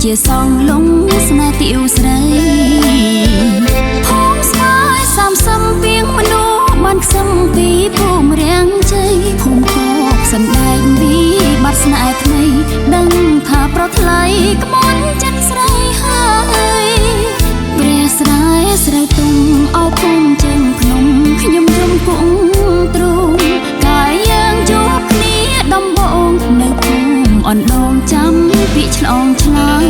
ជាសងលងស្នេហ៍ទីឧស្រីហូមស្នេហ៍សំសំពីងមនុស្សបានខ្សឹមពីភូមិរាំងជ័យភូមិកកសណ្ដែកពីបាត់ស្នេហ៍ថ្មីដឹងថាប្រថ្លៃក្បន់ចិត្តស្រីហើយព្រះស្រីស្រីទុំអោភូមិជើងភ្នំខ្ញុំយំគង់ទ្រូងកាយយើងជួបគ្នាដំបងនៅភូមិអណ្ដូងចាំពីឆ្លងឆ្លើយ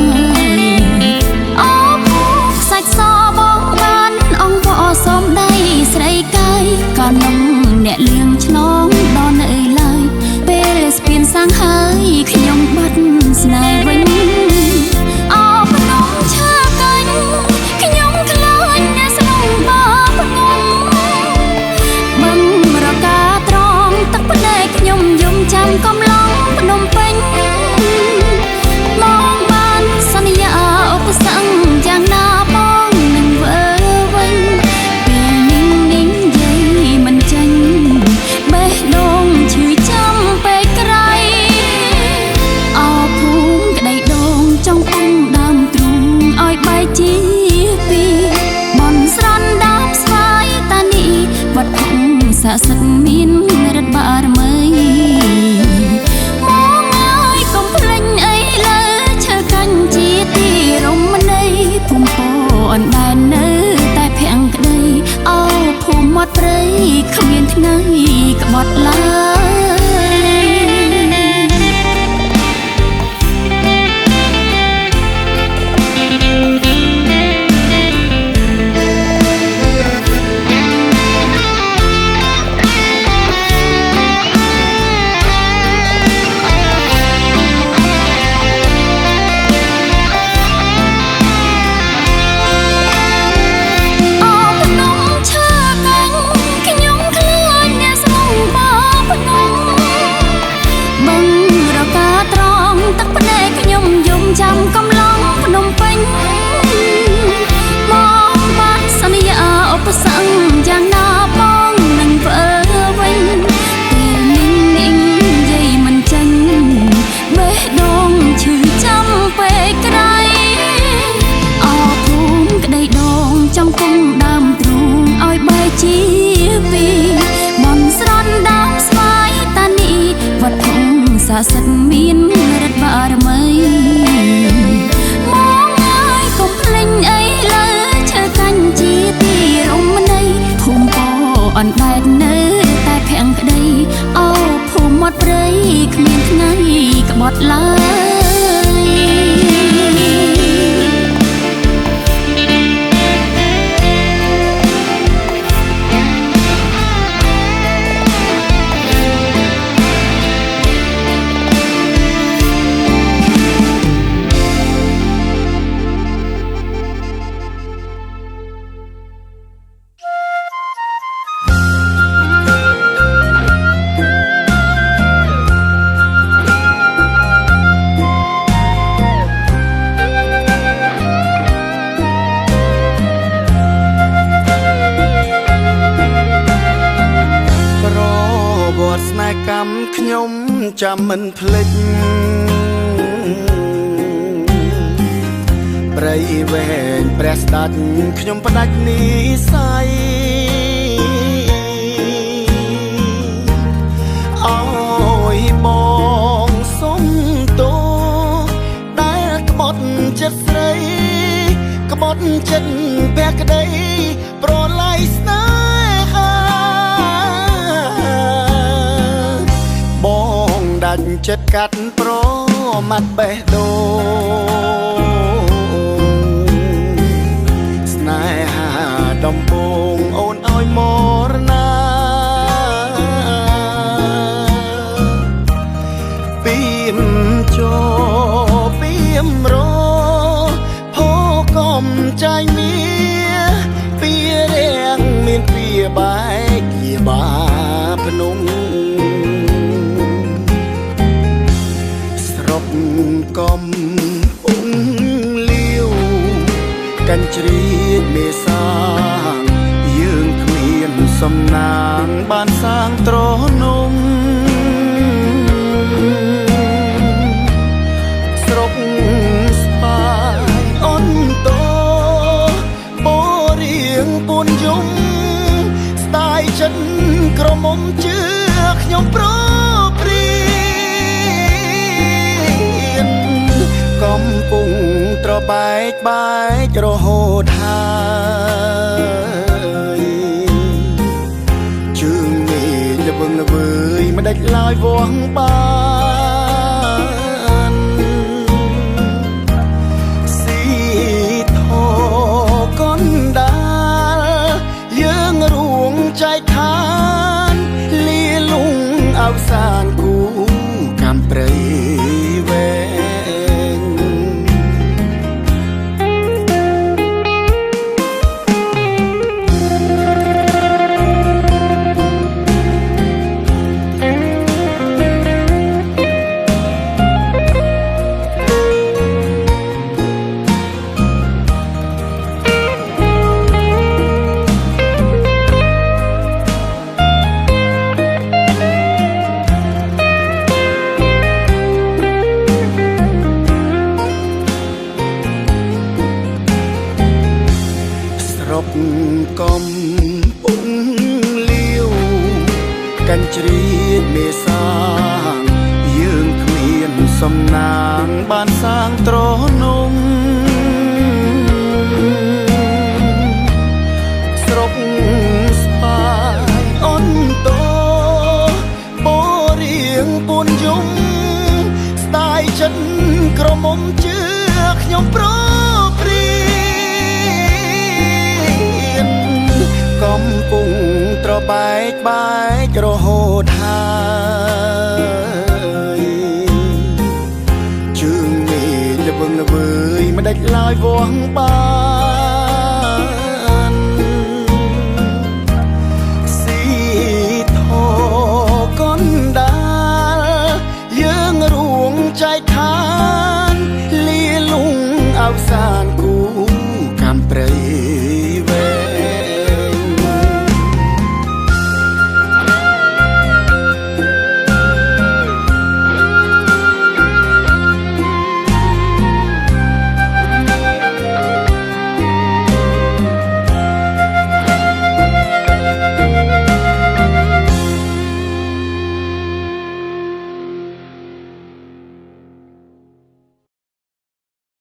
អោភូមិខ្សាច់សបងបានអង្គវអសំដីស្រីកាយក៏នំអ្នកលៀងឆ្លងដល់នៅឡើយពេលស្ពានសាំងហើយខ្ញុំបាត់ស្នេហ៍វិញអោភ្នំឈើកាញ់ខ្ញុំខ្លាចអ្នកស្នងបាភ្នំបឹងរកាត្រង់ទឹកភ្នែកខ្ញុំយំចាំកំឡុងភ្នំពេញមកបានសន្យាឧបសគ្គយ៉ាងណាបងនឹងវើវិញពេលนิ่งយាយមិនចាញ់បេះដូងឈឺចាំពេកក្រៃអោភូមិក្តីដងចង់ពុំដើមទ្រូងឲ្យបែកជាពីរបនស្រន់ដើមស្វាយតានីវត្តភូមិស័ក្តិសិទ្ធិមានរិទ្ធបារមីមកហើយកុំភ្លេចអីលើឈើកាញ់ជាទីរមណីភូមិពោអណ្ដែតនៅតែភាំងក្តីអោភូមិមាត់ព្រៃគ្មានថ្ងៃក្បត់ឡើយចាំកំឡុងភ្នំពេញមកបាត់សន្យាឧបសគ្គយ៉ាងណាបងនឹងធ្វើវិញពេលนิ่งយាយមិនចាញ់បេះដូងឈឺចាំពេកក្រៃអោភូមិក្តីដងចង់គុំដើមទ្រូងឲ្យបែកជាពីរបនស្រន់ដើមស្វាយតានីវត្តភូមិស័ក្តិសិទ្ធិមានរិទ្ធបារមីមកហើយកុំភ្លេចអីលើឈើកាញ់ជាទីរមណីភូមិពោអណ្ដែតនៅតែភាំងក្តីអោភូមិមាត់ព្រៃគ្មានថ្ងៃក្បត់ឡើយខ្ញុំចាំមិនភ្លេចព្រៃវែងព្រះស្ដេចខ្ញុំផ្ដាច់និស័យអើយបងសុំទោដែលក្បត់ចិត្តស្រីក្បត់ចិត្តភក្តីប្រឡ័យស្នេហាដាច់ចិត្តកាត់ប្រមាត់បេះដូងស្នេហាដំបងអូនឲ្យមរណាពីមជោពីមរភោកំចាយមាពីរៀងមានពីបែកជាបាភ្នំកំពុងលាវកាន់ជ្រៀតមេសាយើងគ្មានសំណាងបានសាងត្រនំស្រុកស្ប៉ា ក្រមុំជឿខ្ញុំប្រព្រៀនកំពុងត្របែកបែករហូតហើយជើងនេះល្វឹងល្វើយមិនដាច់ឡើយវាស់បានស៊ីធោកណ្ដាលយើងរួងចែកខានលាលុងអវសានគូកំព្រៃវែងកំពុងលាវកាន់ជ្រៀតមេសាយើងគ្មានសំណាងបានសាងត្រនំស្រុកស្វាយអន្តបរៀងពួនយំស្ដាយចិត្តក្រមុំជឿខ្ញុំប្រព្រៀនកំពុងត្របែកបែករហូតហើយជើងនេះល្វឹងល្វើយមិនដាច់ឡើយវាស់បានស៊ីធោកណ្ដាលយើងរួងចែកខានលាលុងអវសានគូ